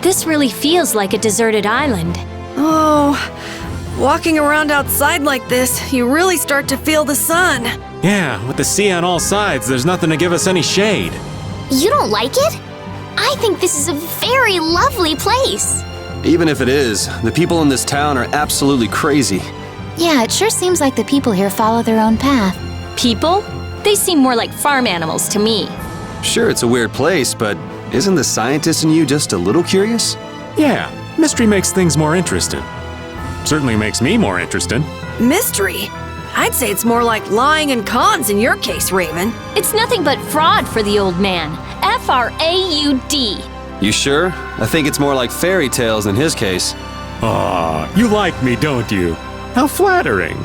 This really feels like a deserted island. Oh, walking around outside like this, you really start to feel the sun. Yeah, with the sea on all sides, there's nothing to give us any shade. You don't like it? I think this is a very lovely place. Even if it is, the people in this town are absolutely crazy. Yeah, it sure seems like the people here follow their own path. People? They seem more like farm animals to me. Sure, it's a weird place, but isn't the scientist in you just a little curious? Yeah, mystery makes things more interesting. Certainly makes me more interested. Mystery? I'd say it's more like lying and cons in your case, Raven. It's nothing but fraud for the old man. F-R-A-U-D. You sure? I think it's more like fairy tales in his case. Aw, you like me, don't you? How flattering.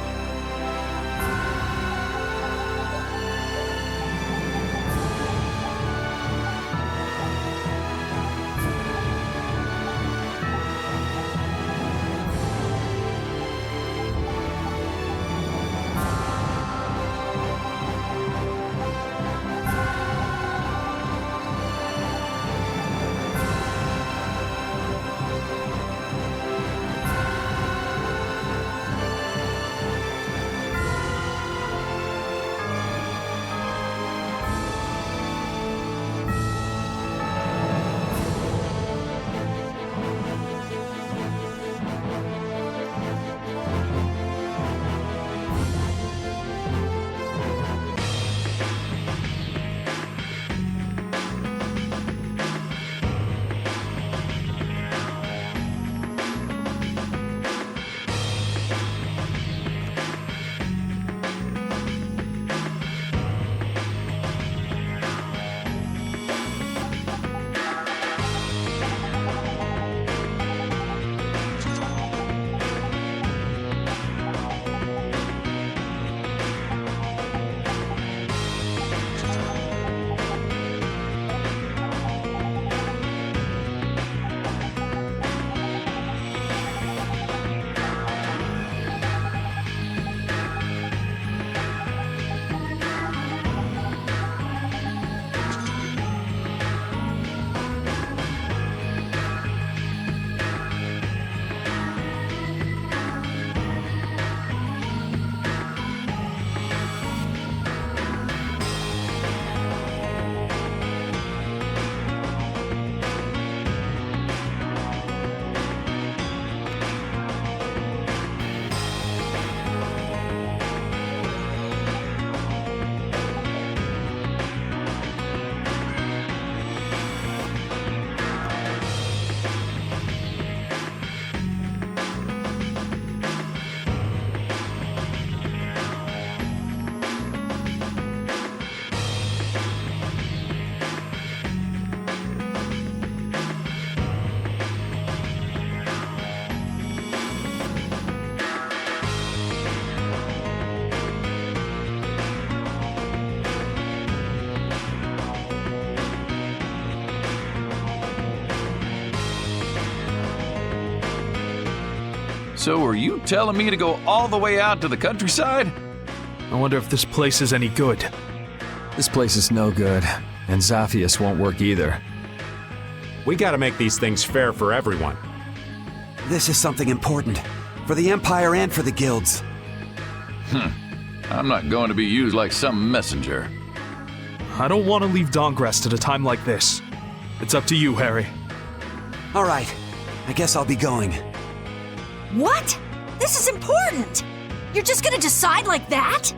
So are you telling me to go all the way out to the countryside? I wonder if this place is any good. This place is no good, and Zaphius won't work either. We gotta make these things fair for everyone. This is something important. For the Empire and for the guilds. I'm not going to be used like some messenger. I don't want to leave Dongrest at a time like this. It's up to you, Harry. All right, I guess I'll be going. What? This is important! You're just gonna decide like that?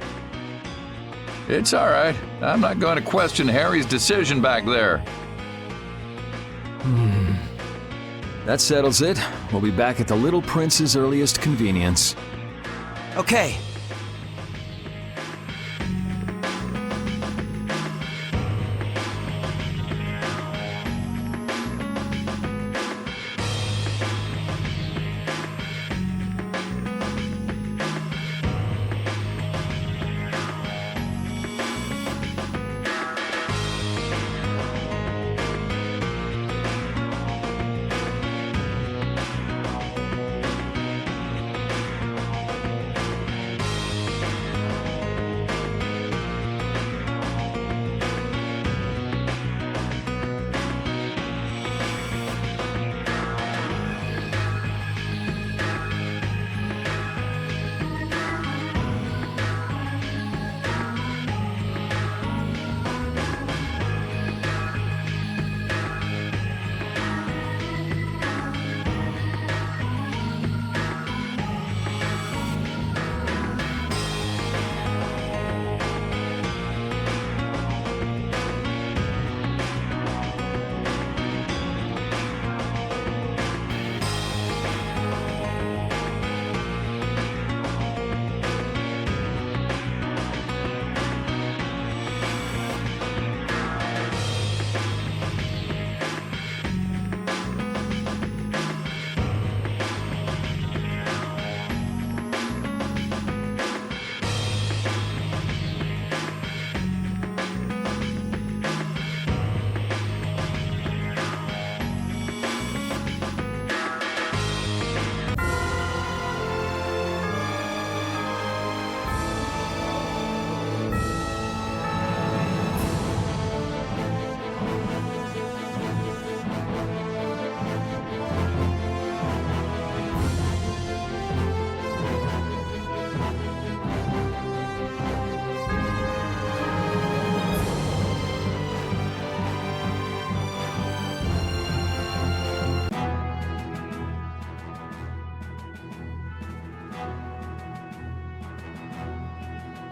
It's all right. I'm not going to question Harry's decision back there. That settles it. We'll be back at the Little Prince's earliest convenience. Okay.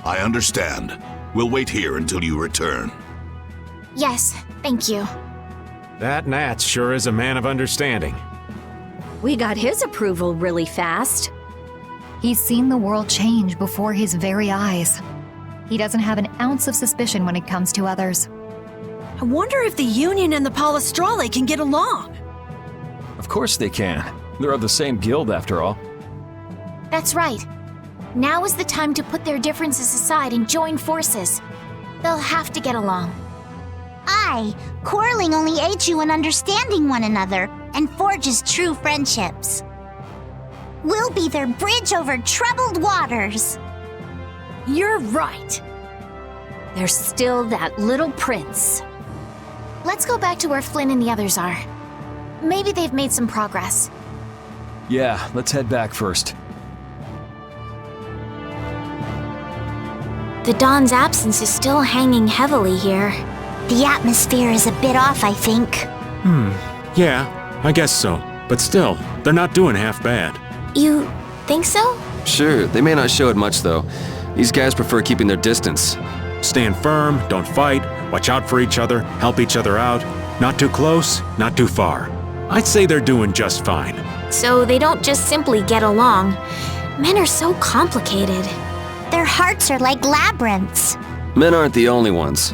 I understand. We'll wait here until you return. Yes, thank you. That Nat sure is a man of understanding. We got his approval really fast. He's seen the world change before his very eyes. He doesn't have an ounce of suspicion when it comes to others. I wonder if the Union and the Palestrale can get along. Of course they can. They're of the same guild, after all. That's right. Now is the time to put their differences aside and join forces. They'll have to get along. Aye, quarreling only aids you in understanding one another and forges true friendships. We'll be their bridge over troubled waters. You're right. There's still that little prince. Let's go back to where Flynn and the others are. Maybe they've made some progress. Yeah, let's head back first. The Don's absence is still hanging heavily here. The atmosphere is a bit off, I think. Yeah, I guess so. But still, they're not doing half bad. You think so? Sure, they may not show it much though. These guys prefer keeping their distance. Stand firm, don't fight, watch out for each other, help each other out. Not too close, not too far. I'd say they're doing just fine. So they don't just simply get along. Men are so complicated. Their hearts are like labyrinths. Men aren't the only ones.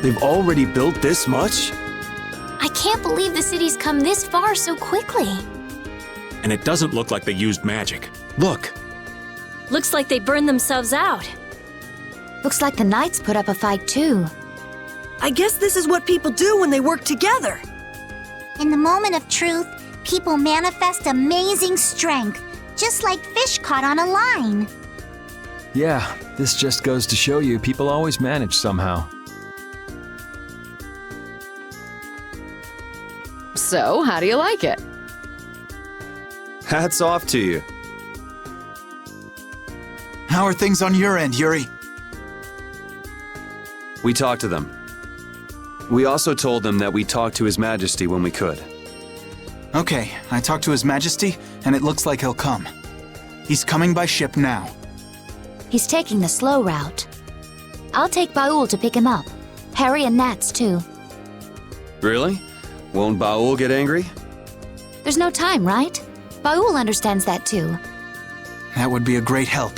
They've already built this much? I can't believe the city's come this far so quickly. And it doesn't look like they used magic. Look. Looks like they burned themselves out. Looks like the knights put up a fight too. I guess this is what people do when they work together. In the moment of truth, people manifest amazing strength, just like fish caught on a line. Yeah, this just goes to show you people always manage somehow. So, how do you like it? Hats off to you. How are things on your end, Yuri? We talked to them. We also told them that we talked to His Majesty when we could. Okay, I talked to His Majesty, and it looks like he'll come. He's coming by ship now. He's taking the slow route. I'll take Baul to pick him up. Harry and Nats too. Really? Won't Baul get angry? There's no time, right? Baul understands that too. That would be a great help.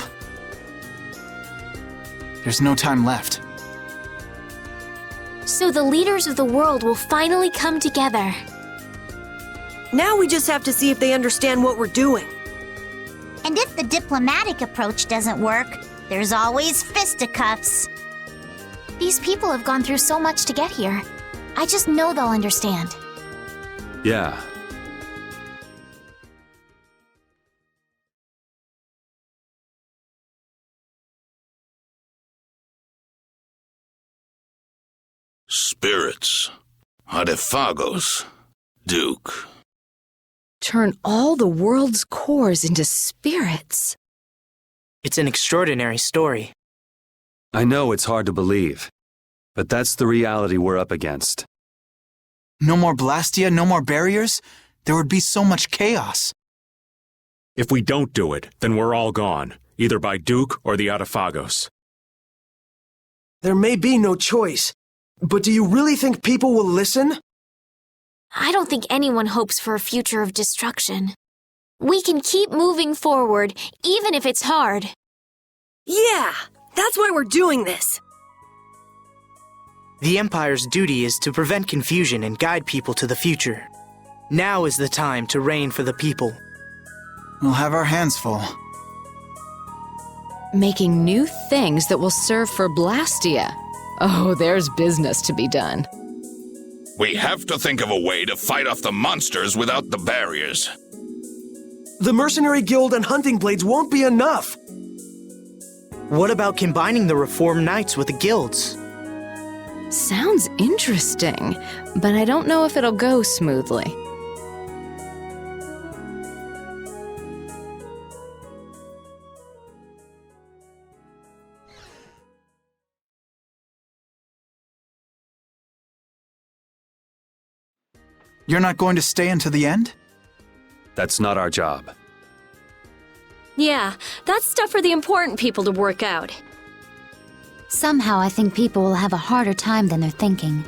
There's no time left. So the leaders of the world will finally come together. Now we just have to see if they understand what we're doing. And if the diplomatic approach doesn't work, There's always fisticuffs. These people have gone through so much to get here. I just know they'll understand. Yeah. Spirits. Artifagos. Duke. Turn all the world's cores into spirits. It's an extraordinary story. I know it's hard to believe, but that's the reality we're up against. No more Blastia, no more barriers? There would be so much chaos. If we don't do it, then we're all gone, either by Duke or the Artifagos. There may be no choice, but do you really think people will listen? I don't think anyone hopes for a future of destruction. We can keep moving forward, even if it's hard. Yeah, that's why we're doing this. The Empire's duty is to prevent confusion and guide people to the future. Now is the time to reign for the people. We'll have our hands full. Making new things that will serve for Blastia. Oh, there's business to be done. We have to think of a way to fight off the monsters without the barriers. The Mercenary Guild and Hunting Blades won't be enough. What about combining the Reformed Knights with the guilds? Sounds interesting, but I don't know if it'll go smoothly. You're not going to stay until the end? That's not our job. Yeah, that's stuff for the important people to work out. Somehow I think people will have a harder time than they're thinking.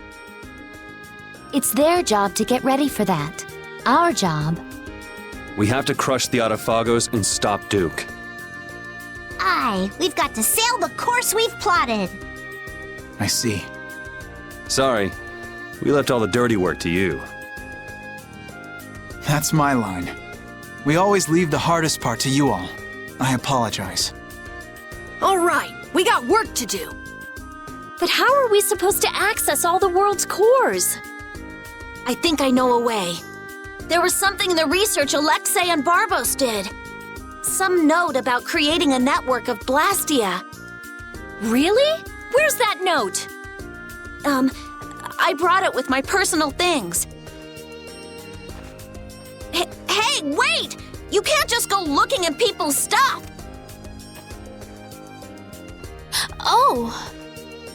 It's their job to get ready for that. Our job. We have to crush the Artifagos and stop Duke. Aye, we've got to sail the course we've plotted. I see. Sorry, we left all the dirty work to you. That's my line. We always leave the hardest part to you all. I apologize. All right, we got work to do. But how are we supposed to access all the world's cores? I think I know a way. There was something in the research Alexei and Barbos did. Some note about creating a network of Blastia. Really? Where's that note? I brought it with my personal things. Hey, wait! You can't just go looking at people's stuff! Oh,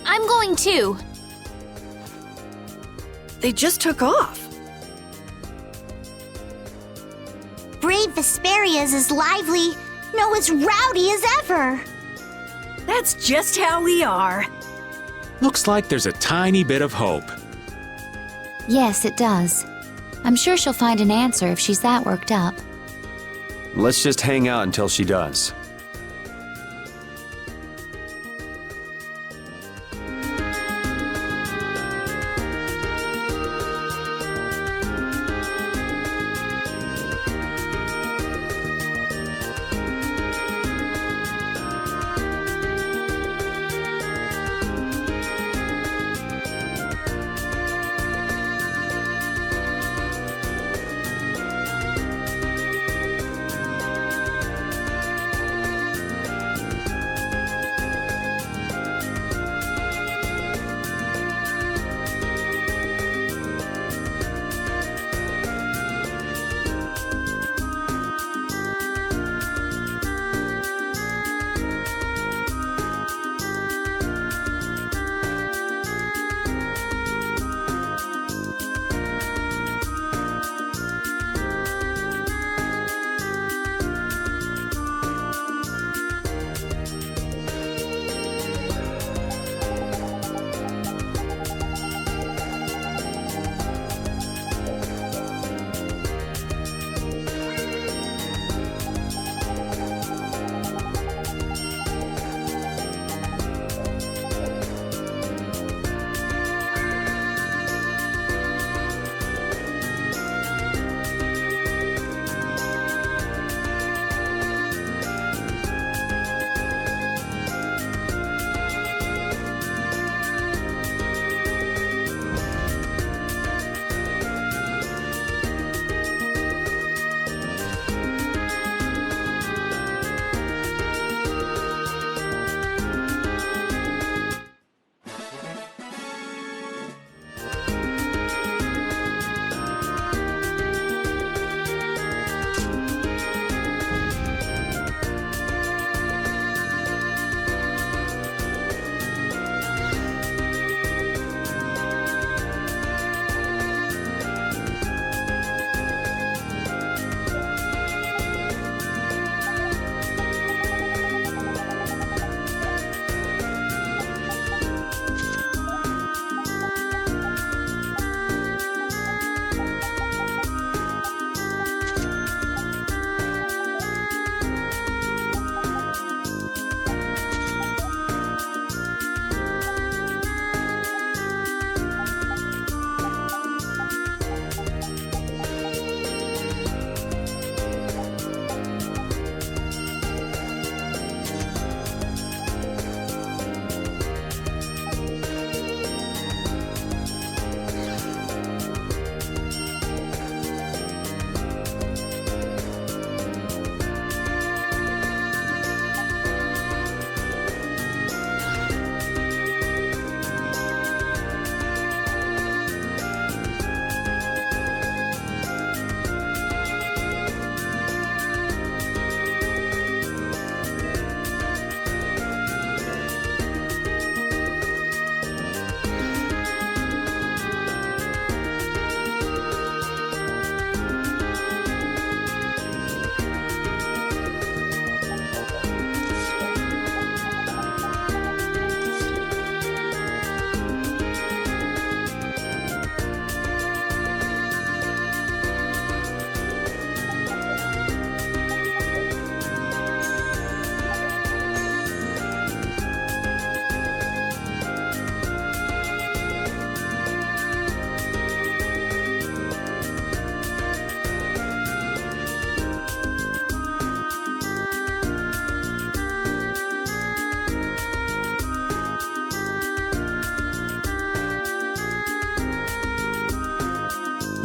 I'm going too. They just took off. Brave Vesperia is as lively, no, as rowdy as ever. That's just how we are. Looks like there's a tiny bit of hope. Yes, it does. I'm sure she'll find an answer if she's that worked up. Let's just hang out until she does.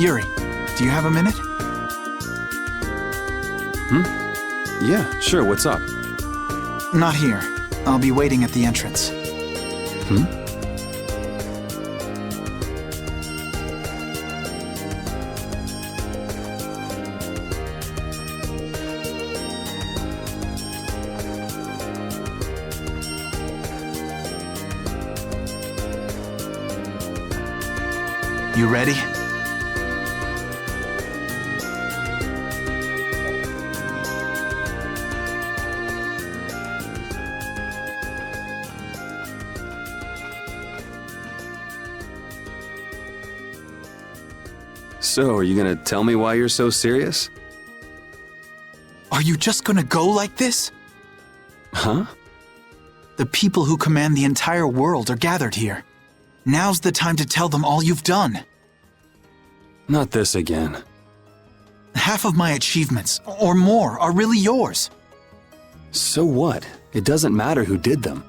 Yuri, do you have a minute? Yeah, sure, what's up? Not here. I'll be waiting at the entrance. You ready? So, are you gonna tell me why you're so serious? Are you just gonna go like this? Huh? The people who command the entire world are gathered here. Now's the time to tell them all you've done. Not this again. Half of my achievements, or more, are really yours. So what? It doesn't matter who did them.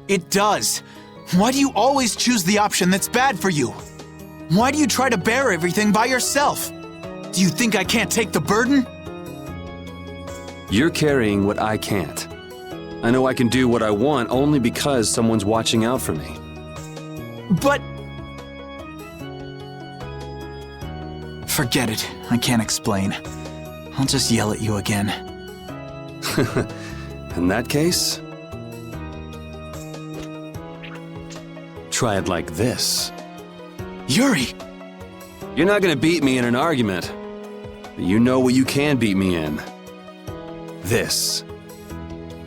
It does. Why do you always choose the option that's bad for you? Why do you try to bear everything by yourself? Do you think I can't take the burden? You're carrying what I can't. I know I can do what I want only because someone's watching out for me. But... Forget it. I can't explain. I'll just yell at you again. In that case... try it like this. Yuri! You're not gonna beat me in an argument. But you know what you can beat me in. This.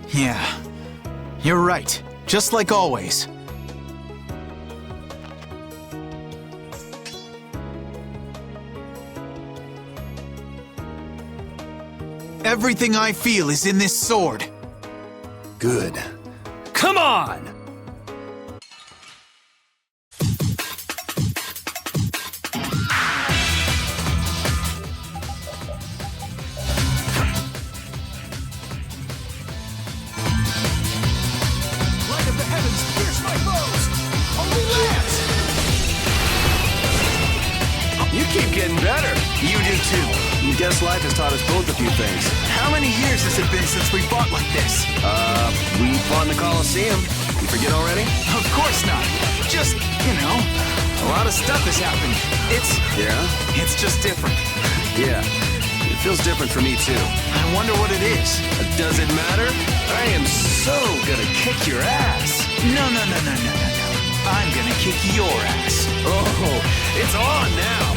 Yeah. You're right. Just like always. Everything I feel is in this sword. Good. Come on! You keep getting better. You do too. Guess life has taught us both a few things. How many years has it been since we fought like this? We fought in the Coliseum. You forget already? Of course not. Just, you know, a lot of stuff has happened. Yeah? It's just different. Yeah. It feels different for me too. I wonder what it is. Does it matter? I am so gonna kick your ass. No. I'm gonna kick your ass. Oh, it's on now.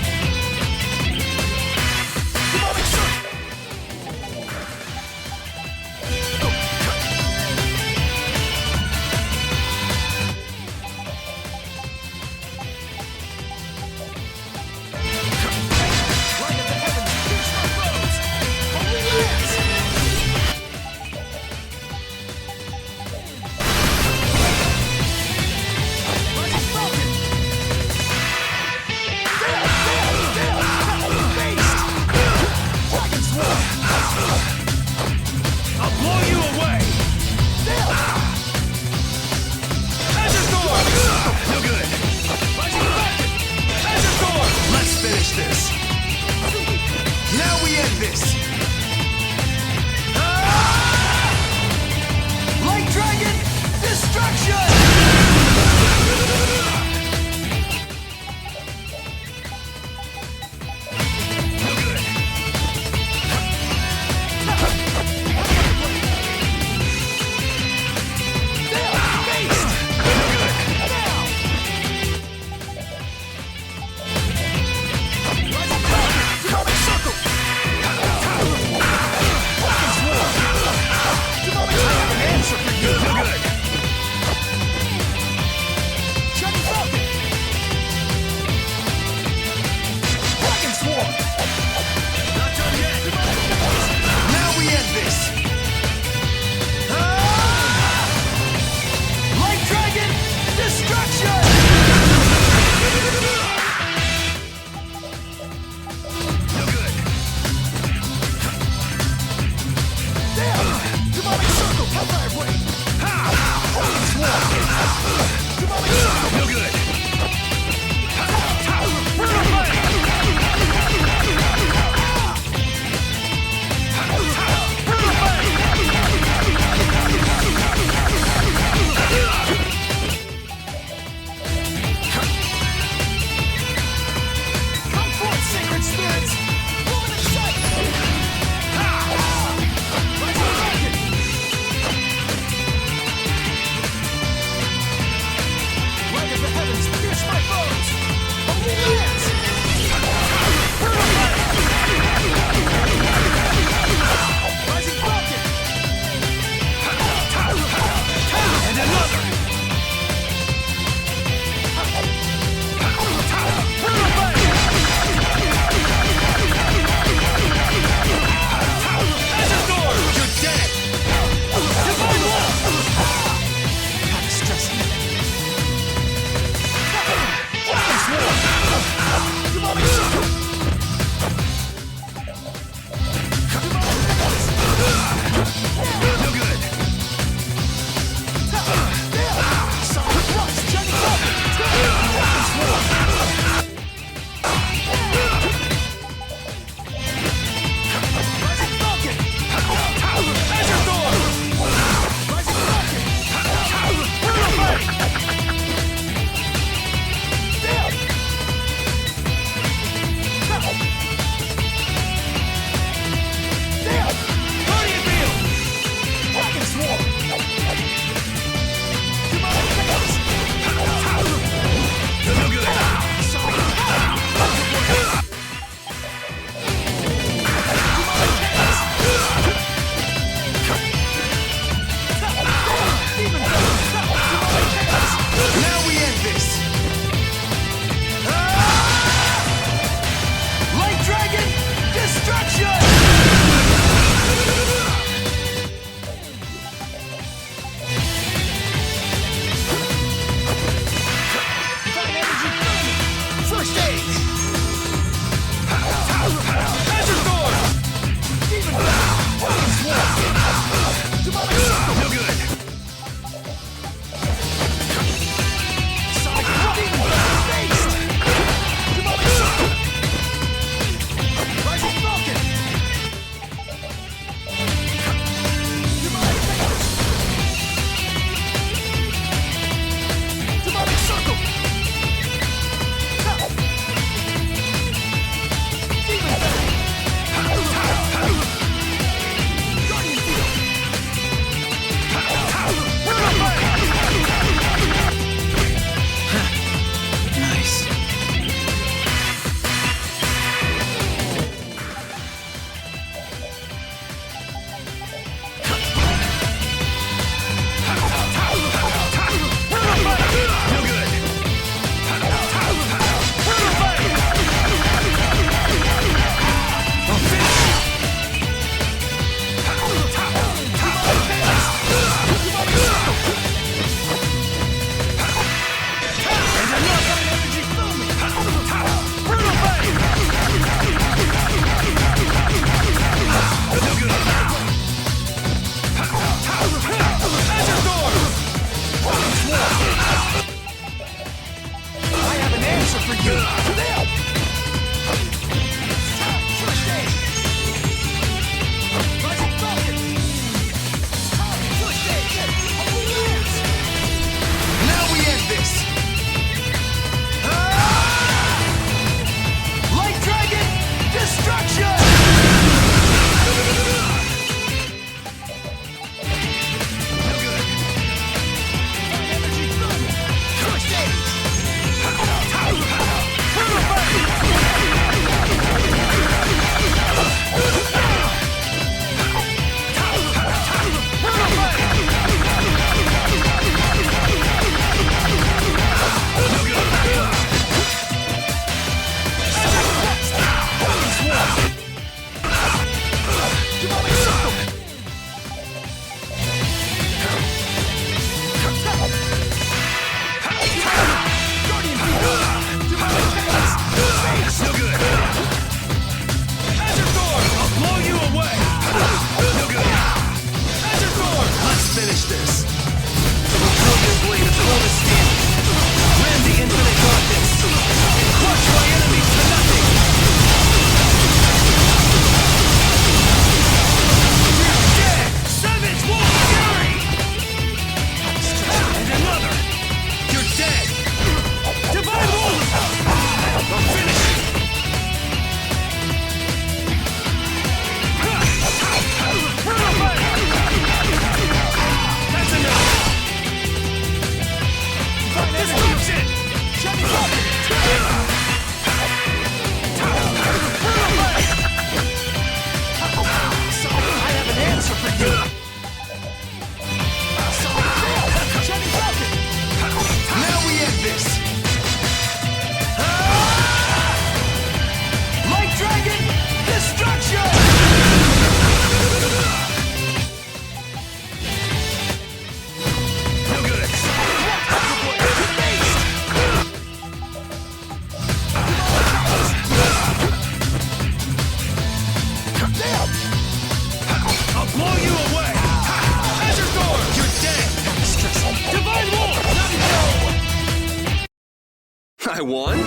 won?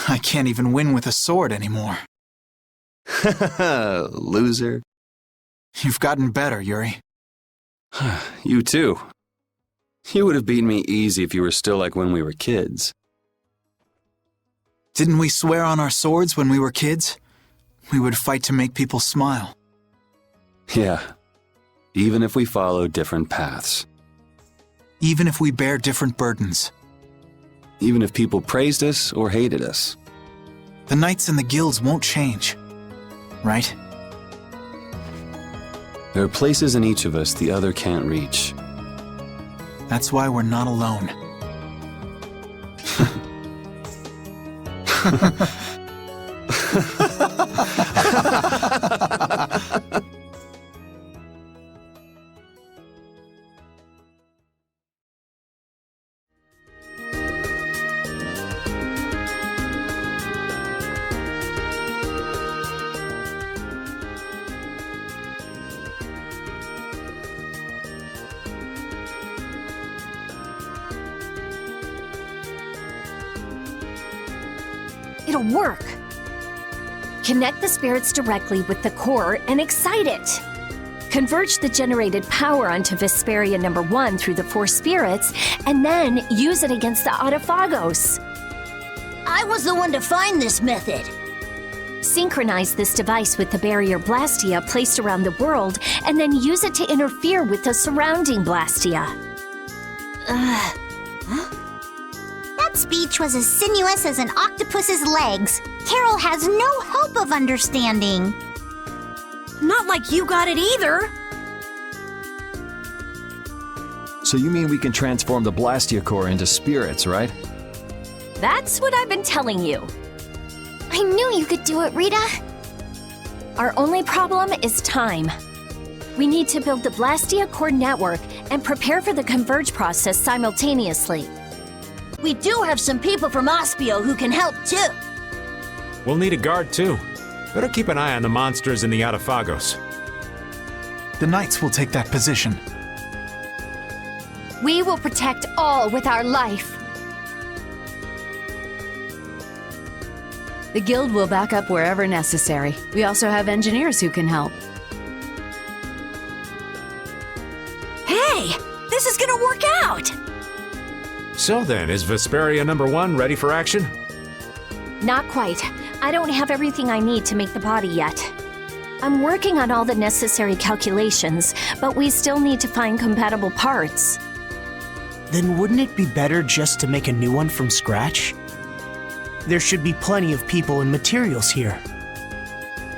I can't even win with a sword anymore. Loser. You've gotten better, Yuri. You too. You would have beaten me easy if you were still like when we were kids. Didn't we swear on our swords when we were kids? We would fight to make people smile. Yeah. Even if we follow different paths. Even if we bear different burdens. Even if people praised us or hated us. The knights and the guilds won't change. Right? There are places in each of us the other can't reach. That's why we're not alone. It'll work. Connect the spirits directly with the core and excite it. Converge the generated power onto Vesperia #1 through the 4 spirits, and then use it against the Autophagos. I was the one to find this method. Synchronize this device with the barrier Blastia placed around the world, and then use it to interfere with the surrounding Blastia. That speech was as sinuous as an octopus's legs. Carol has no hope of understanding. Not like you got it either. So you mean we can transform the Blastia core into spirits, right? That's what I've been telling you. I knew you could do it, Rita. Our only problem is time. We need to build the Blastia core network and prepare for the Converge process simultaneously. We do have some people from Aspio who can help too. We'll need a guard too. Better keep an eye on the monsters in the Autophagos. The knights will take that position. We will protect all with our life. The guild will back up wherever necessary. We also have engineers who can help. Hey, this is gonna work out! So then, is Vesperia #1 ready for action? Not quite. I don't have everything I need to make the body yet. I'm working on all the necessary calculations, but we still need to find compatible parts. Then wouldn't it be better just to make a new one from scratch? There should be plenty of people and materials here.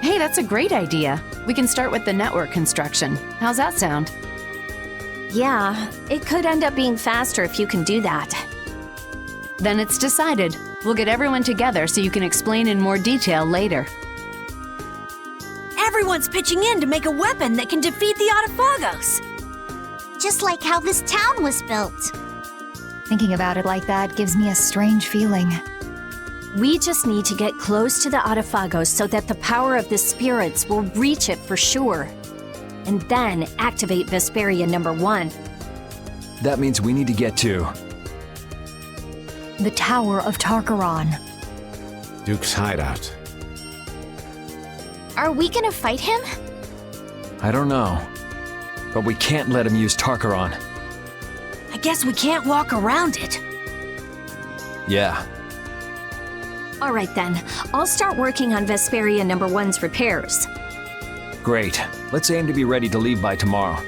Hey, that's a great idea. We can start with the network construction. How's that sound? Yeah, it could end up being faster if you can do that. Then it's decided. We'll get everyone together so you can explain in more detail later. Everyone's pitching in to make a weapon that can defeat the Autophagos. Just like how this town was built. Thinking about it like that gives me a strange feeling. We just need to get close to the Autophagos so that the power of the spirits will reach it for sure. And then activate Vesperia #1. That means we need to get to The Tower of Tarkaron. Duke's hideout. Are we gonna fight him? I don't know. But we can't let him use Tarkaron. I guess we can't walk around it. Yeah. All right then, I'll start working on Vesperia #1's repairs. Great. Let's aim to be ready to leave by tomorrow.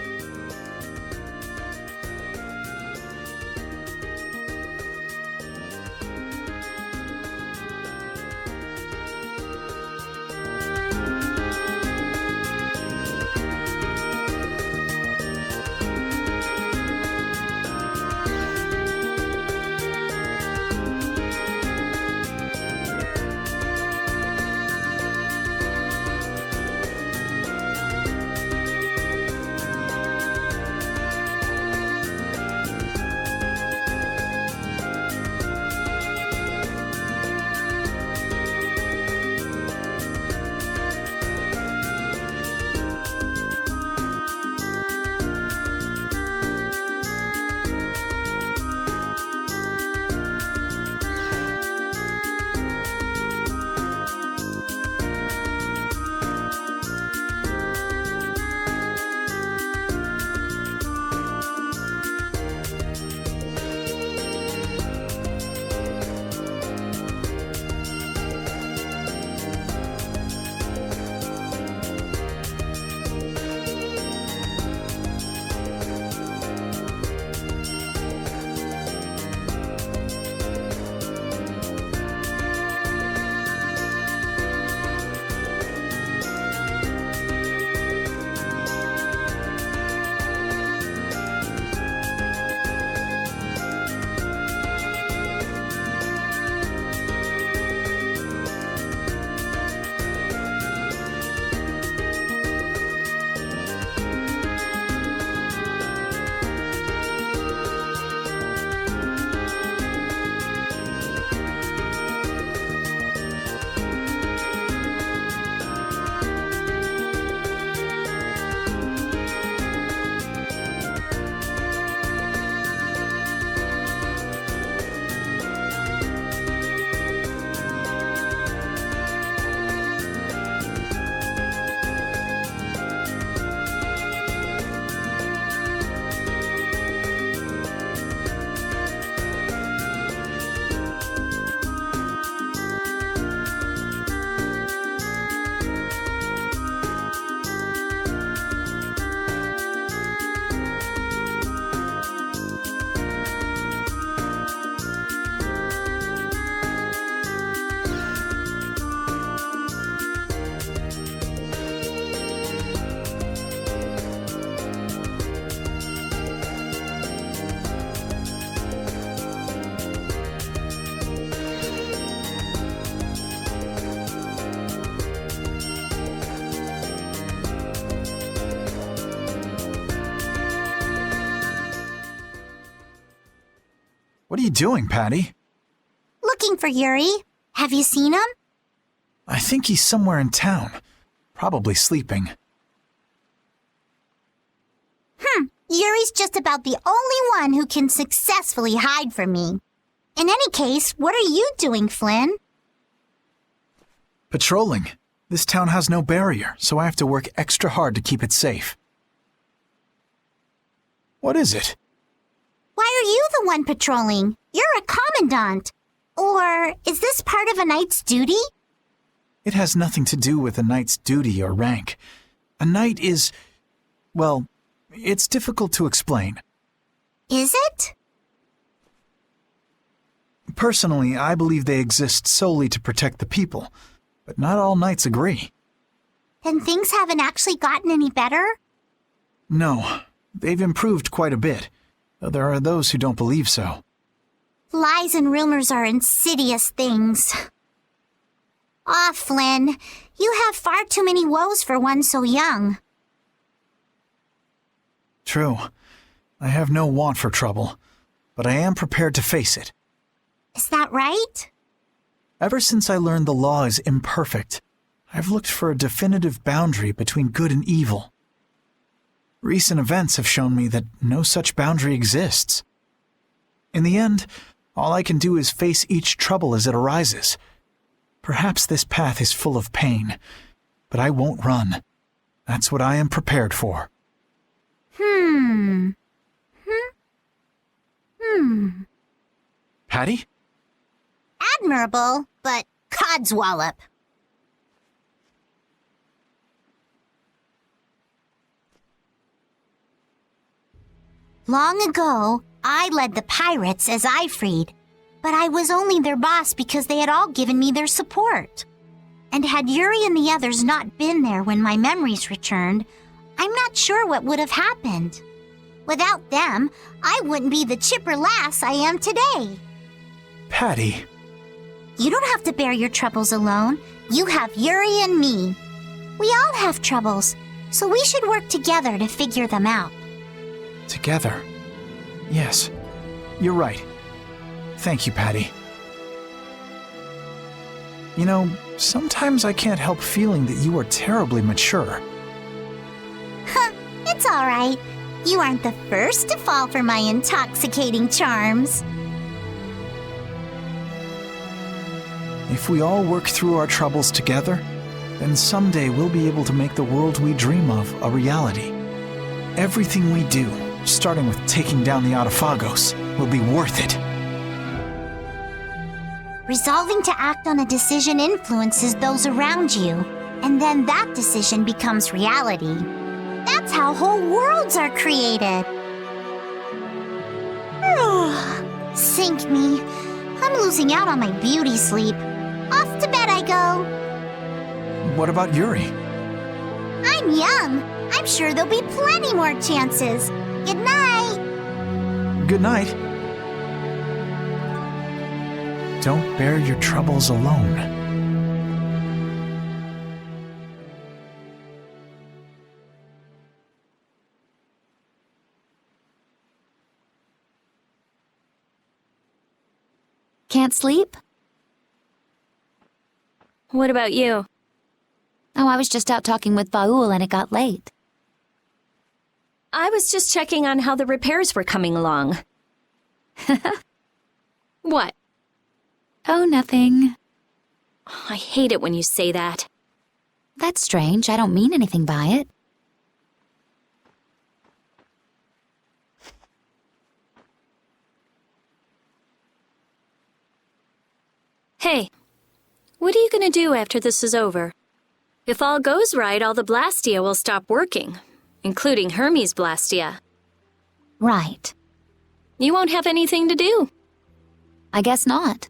What are you doing, Patty? Looking for Yuri. Have you seen him? I think he's somewhere in town. Probably sleeping. Yuri's just about the only one who can successfully hide from me. In any case, what are you doing, Flynn? Patrolling. This town has no barrier, so I have to work extra hard to keep it safe. What is it? Why are you the one patrolling? You're a commandant. Or is this part of a knight's duty? It has nothing to do with a knight's duty or rank. A knight is... well, it's difficult to explain. Is it? Personally, I believe they exist solely to protect the people, but not all knights agree. Then things haven't actually gotten any better? No, they've improved quite a bit, though there are those who don't believe so. Lies and rumors are insidious things. Ah, Flynn, you have far too many woes for one so young. True. I have no want for trouble, but I am prepared to face it. Is that right? Ever since I learned the law is imperfect, I've looked for a definitive boundary between good and evil. Recent events have shown me that no such boundary exists. In the end, all I can do is face each trouble as it arises. Perhaps this path is full of pain, but I won't run. That's what I am prepared for. Patty? Admirable, but codswallop. Long ago, I led the pirates as I freed, but I was only their boss because they had all given me their support. And had Yuri and the others not been there when my memories returned, I'm not sure what would have happened. Without them, I wouldn't be the chipper lass I am today. Patty. You don't have to bear your troubles alone. You have Yuri and me. We all have troubles, so we should work together to figure them out. Together. Yes, you're right. Thank you, Patty. You know, sometimes I can't help feeling that you are terribly mature. It's all right. You aren't the first to fall for my intoxicating charms. If we all work through our troubles together, then someday we'll be able to make the world we dream of a reality. Everything we do, starting with taking down the Autophagos, will be worth it. Resolving to act on a decision influences those around you, and then that decision becomes reality. That's how whole worlds are created. Sink me. I'm losing out on my beauty sleep. Off to bed I go. What about Yuri? I'm young. I'm sure there'll be plenty more chances. Good night. Good night. Don't bear your troubles alone. Can't sleep? What about you? Oh, I was just out talking with Baul and it got late. I was just checking on how the repairs were coming along. What? Oh, nothing. I hate it when you say that. That's strange. I don't mean anything by it. Hey, what are you gonna do after this is over? If all goes right, all the Blastia will stop working, including Hermes' Blastia. Right. You won't have anything to do. I guess not.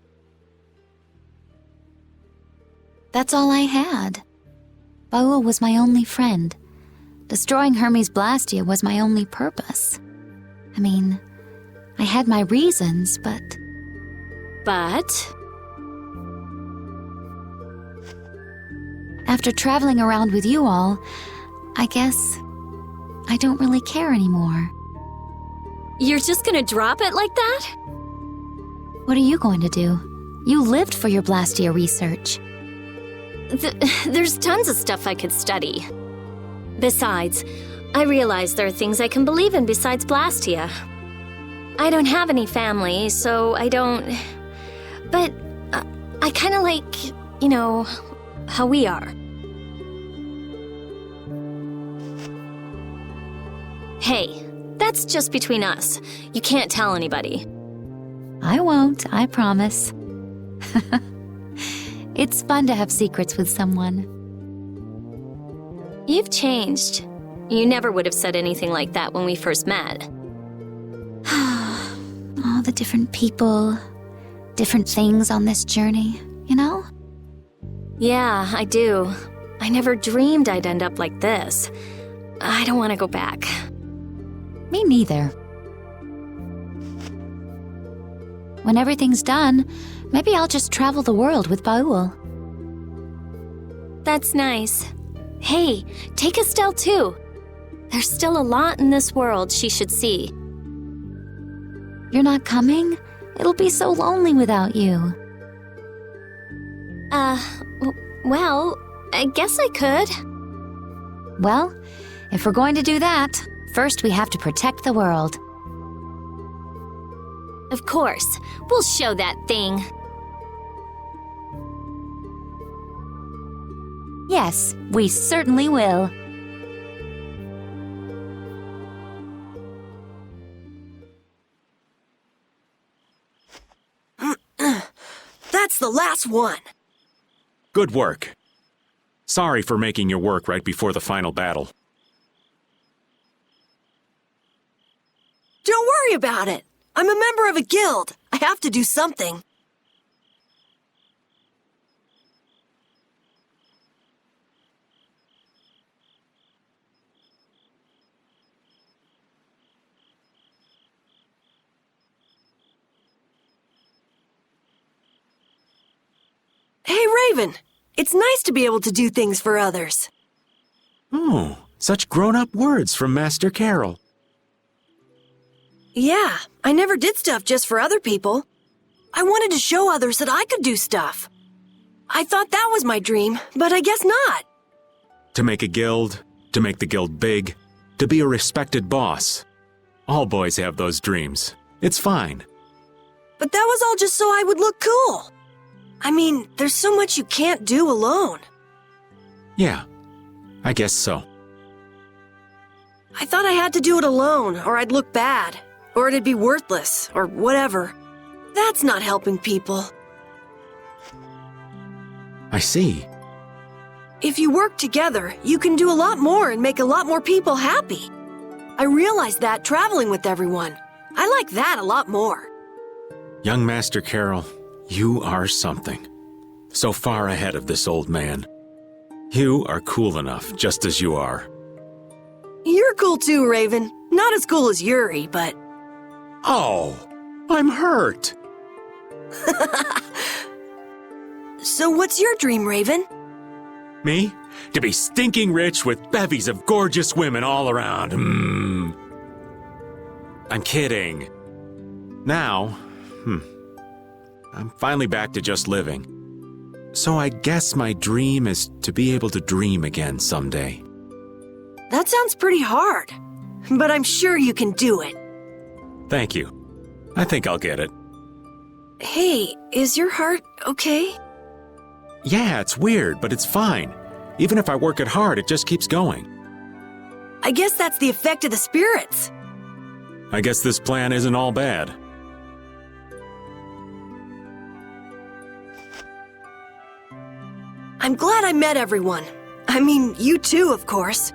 That's all I had. Baul was my only friend. Destroying Hermes' Blastia was my only purpose. I mean, I had my reasons, but... After traveling around with you all, I guess I don't really care anymore. You're just gonna drop it like that? What are you going to do? You lived for your Blastia research. There's tons of stuff I could study. Besides, I realize there are things I can believe in besides Blastia. I don't have any family, so I don't... But I kind of like, how we are. Hey, that's just between us. You can't tell anybody. I won't, I promise. It's fun to have secrets with someone. You've changed. You never would have said anything like that when we first met. All the different people, different things on this journey, you know? Yeah, I do. I never dreamed I'd end up like this. I don't want to go back. Me neither. When everything's done, maybe I'll just travel the world with Baul. That's nice. Hey, take Estelle too. There's still a lot in this world she should see. You're not coming? It'll be so lonely without you. Well, I guess I could. Well, if we're going to do that, first we have to protect the world. Of course. We'll show that thing. Yes, we certainly will. That's the last one. Good work. Sorry for making your work right before the final battle. Don't worry about it. I'm a member of a guild. I have to do something. Hey, Raven. It's nice to be able to do things for others. Oh, such grown-up words from Master Carol. Yeah, I never did stuff just for other people. I wanted to show others that I could do stuff. I thought that was my dream, but I guess not. To make a guild, to make the guild big, to be a respected boss. All boys have those dreams. It's fine. But that was all just so I would look cool. I mean, there's so much you can't do alone. Yeah, I guess so. I thought I had to do it alone, or I'd look bad, or it'd be worthless, or whatever. That's not helping people. I see. If you work together, you can do a lot more and make a lot more people happy. I realized that traveling with everyone. I like that a lot more. Young Master Carol, you are something. So far ahead of this old man. You are cool enough, just as you are. You're cool too, Raven. Not as cool as Yuri, but... Oh, I'm hurt. So what's your dream, Raven? Me? To be stinking rich with bevies of gorgeous women all around. I'm kidding. Now, I'm finally back to just living. So I guess my dream is to be able to dream again someday. That sounds pretty hard, but I'm sure you can do it. Thank you. I think I'll get it. Hey, is your heart okay? Yeah, it's weird, but it's fine. Even if I work it hard, it just keeps going. I guess that's the effect of the spirits. I guess this plan isn't all bad. I'm glad I met everyone. I mean, you too, of course.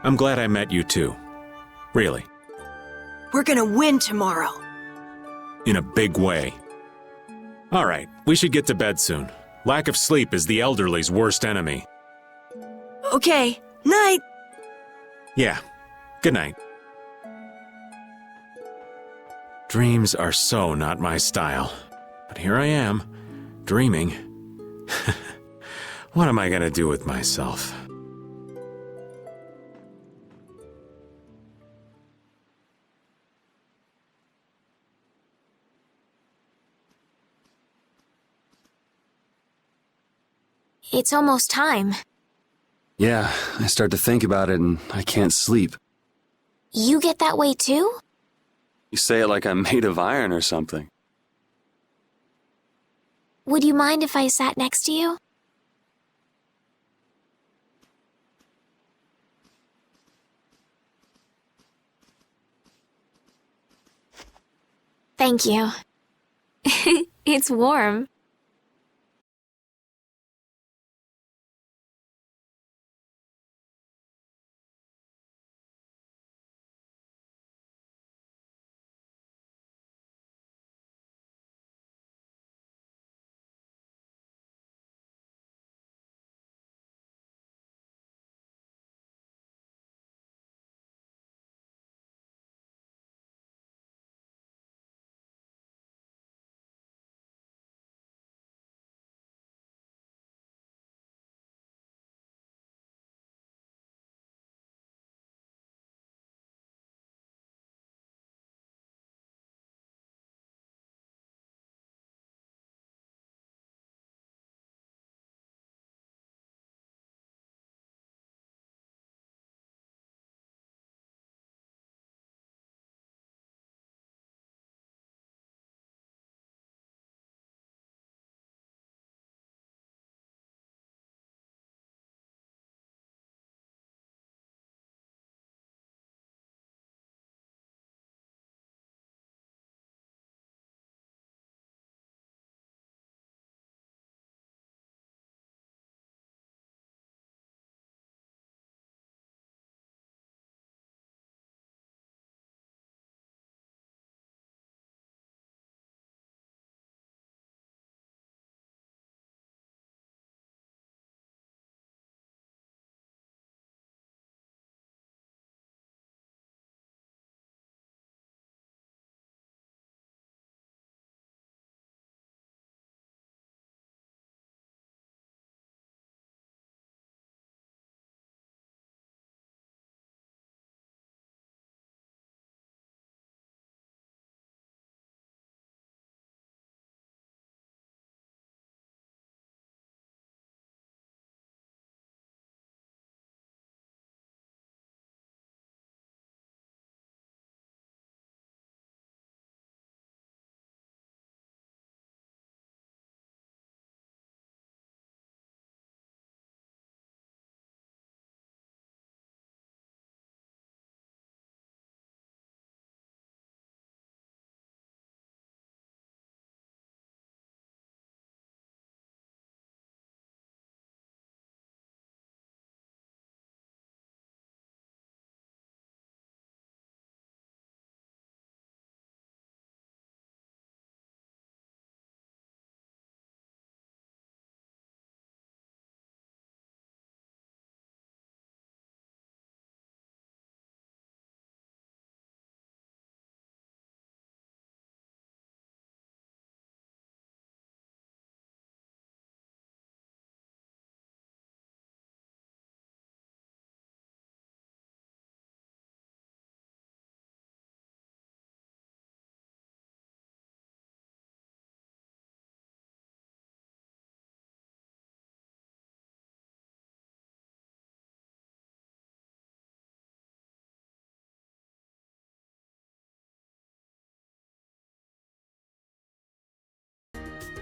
I'm glad I met you too. Really. We're gonna win tomorrow. In a big way. All right, we should get to bed soon. Lack of sleep is the elderly's worst enemy. Okay, night. Yeah, good night. Dreams are so not my style. But here I am, dreaming. What am I gonna do with myself? It's almost time. Yeah, I start to think about it and I can't sleep. You get that way too? You say it like I'm made of iron or something. Would you mind if I sat next to you? Thank you. It's warm.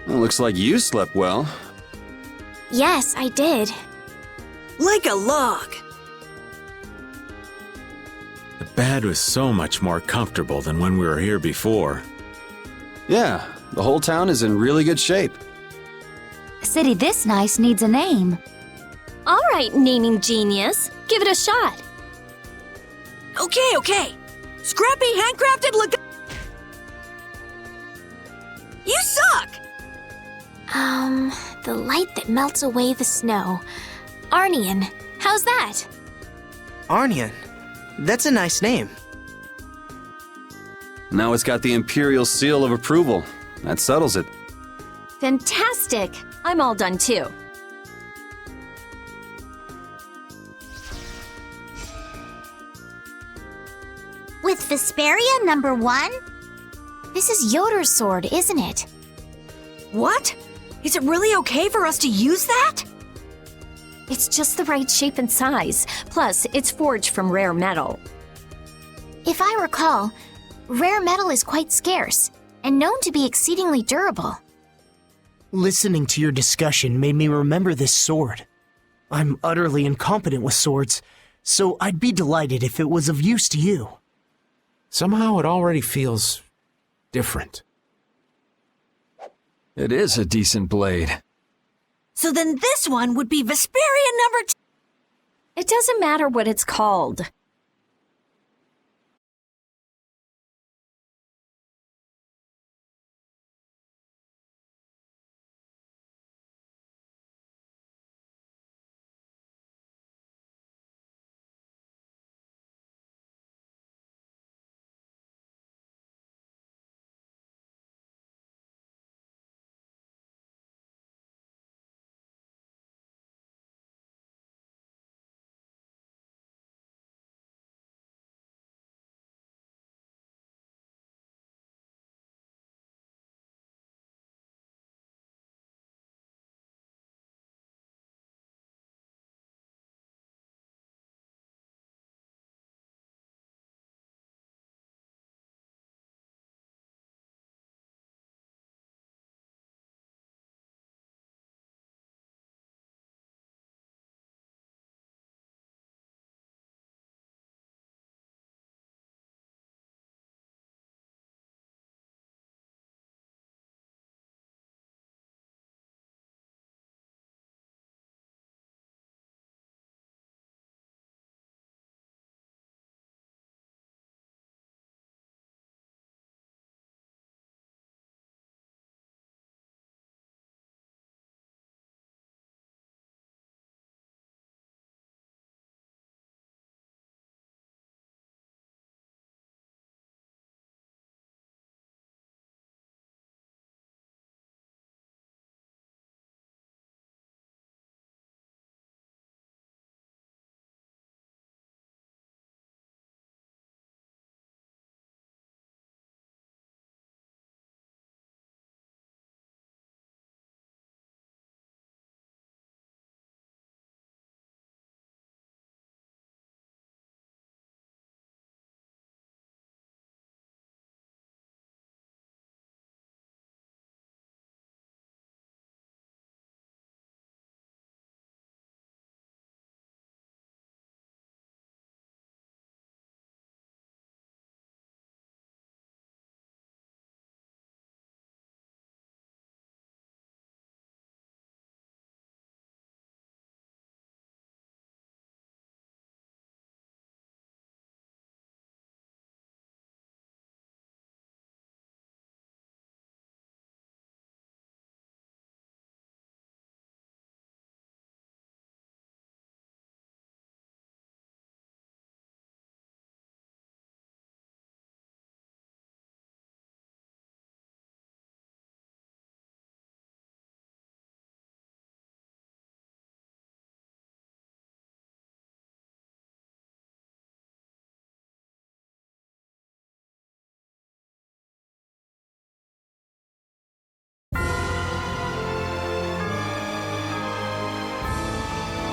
Well, looks like you slept well. Yes, I did. Like a log. The bed was so much more comfortable than when we were here before. Yeah, the whole town is in really good shape. A city this nice needs a name. All right, naming genius. Give it a shot. Okay. Scrappy handcrafted look. You suck! The light that melts away the snow. Aurnion, how's that? Aurnion. That's a nice name. Now it's got the Imperial seal of approval. That settles it. Fantastic. I'm all done too. With Vesperia #1? This is Yoder's sword, isn't it? What? Is it really okay for us to use that? It's just the right shape and size. Plus, it's forged from rare metal. If I recall, rare metal is quite scarce and known to be exceedingly durable. Listening to your discussion made me remember this sword. I'm utterly incompetent with swords, so I'd be delighted if it was of use to you. Somehow it already feels different. It is a decent blade. So then this one would be Vesperia number 2. It doesn't matter what it's called.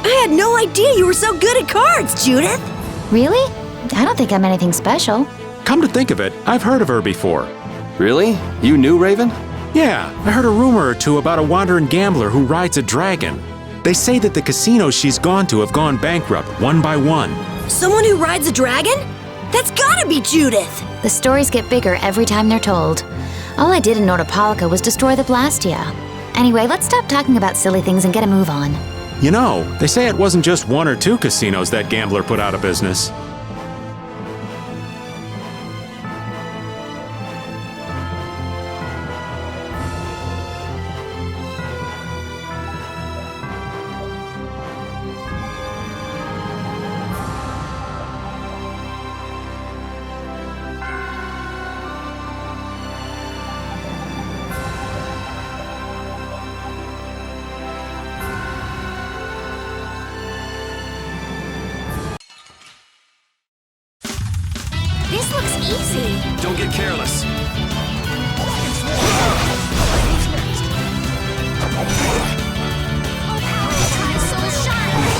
I had no idea you were so good at cards, Judith! Really? I don't think I'm anything special. Come to think of it, I've heard of her before. Really? You knew Raven? Yeah, I heard a rumor or two about a wandering gambler who rides a dragon. They say that the casinos she's gone to have gone bankrupt, one by one. Someone who rides a dragon? That's gotta be Judith! The stories get bigger every time they're told. All I did in Nordopolica was destroy the Blastia. Anyway, let's stop talking about silly things and get a move on. You know, they say it wasn't just 1 or 2 casinos that gambler put out of business. This looks easy. Don't get careless. My soul shine.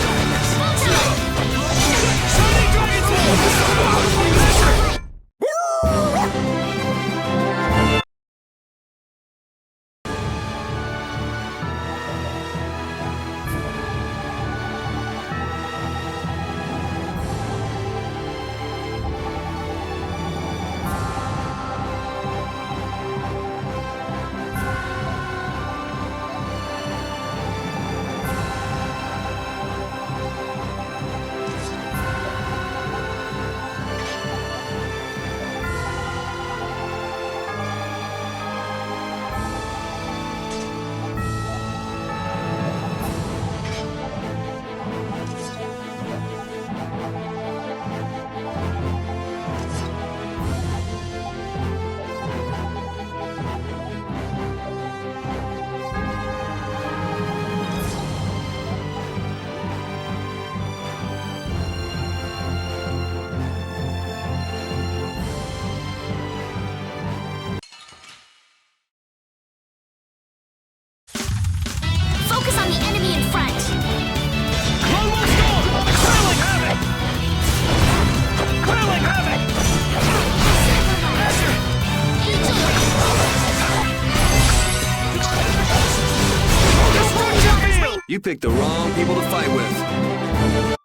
You picked the wrong people to fight with.